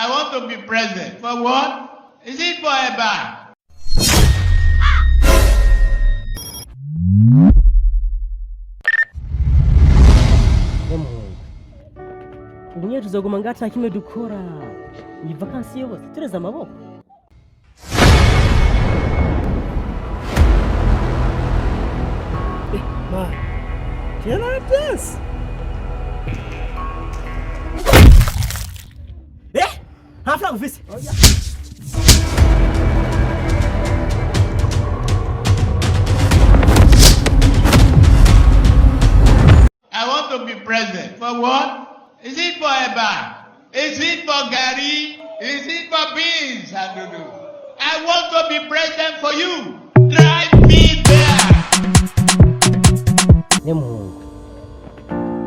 I want to be president. For what? Is it for a bag? Ubunya tuzoguma ngata kimwe dukora. Ni vacancy yose tureza amaboko. Man, can I have this? Half lang vis. I want to be president. For what? Is it for a bag? Is it for Gary? Is it for beans? I want to be president for you. Drive me there. Nemungu.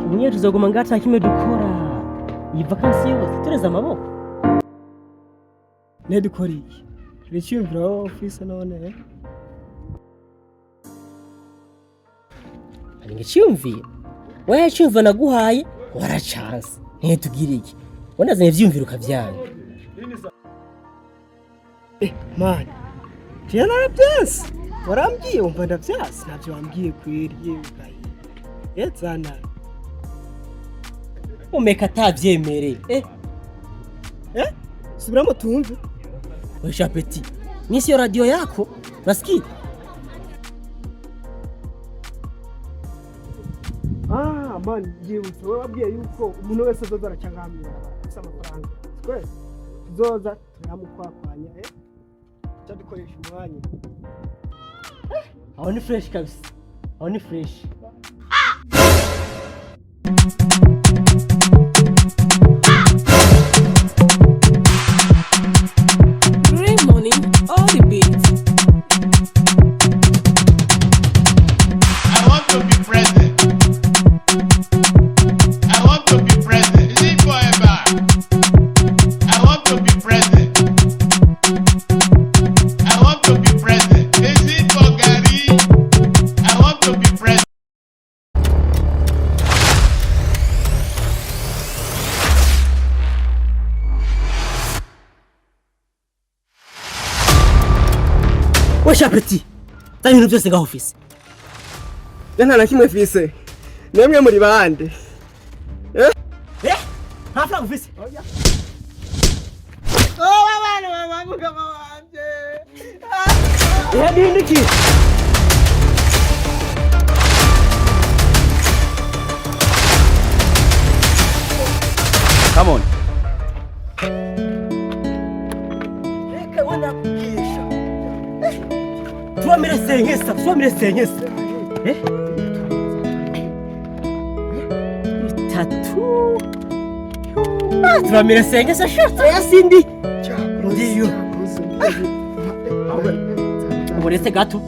Ubunya tuzoguma ngata kimwe dukora. Ni vacancy yose tureza amaboko. Nedukora iki? Riciyumvira office none. Ari ngiciyumvira. Wewe cyumva naguhaye warachance. Ntitugire iki. Wonazanye ivyumviro kavyanga. Man, can I have this? Warambwiye umva ndavyasi navyo wambwiye kweri yewe gayi. Yezana. Umeka atavyemere. Subiramo tumve. Wewe petit. Nisi yo radio yako. Nasikia. Man, yewe wabwiye yuko umuntu wese azoza aracyangamira gusa amafaranga. Kweli? Tuzoza turamukwakwanya Tadukoresha umwanya. Aho ni fresh kabisa. Aho ni fresh. Great morning, all the beats. I want to be president. I want to be president. Is it for a bag? I want to be president. I want to be president. Is it for Gary? I want to be president. Wewe petit. Tani ibintu byose ngaho office. Nta na kimwe fise. Nemwe muri bande. Half lang office. Baba mugabo wanje. Ndiki. Come on. Reka wana kukisha. Tuamire senyesa. Tatu. Tuamire senyesa shota ya Cindy. Ndiyo. Umuretse gato.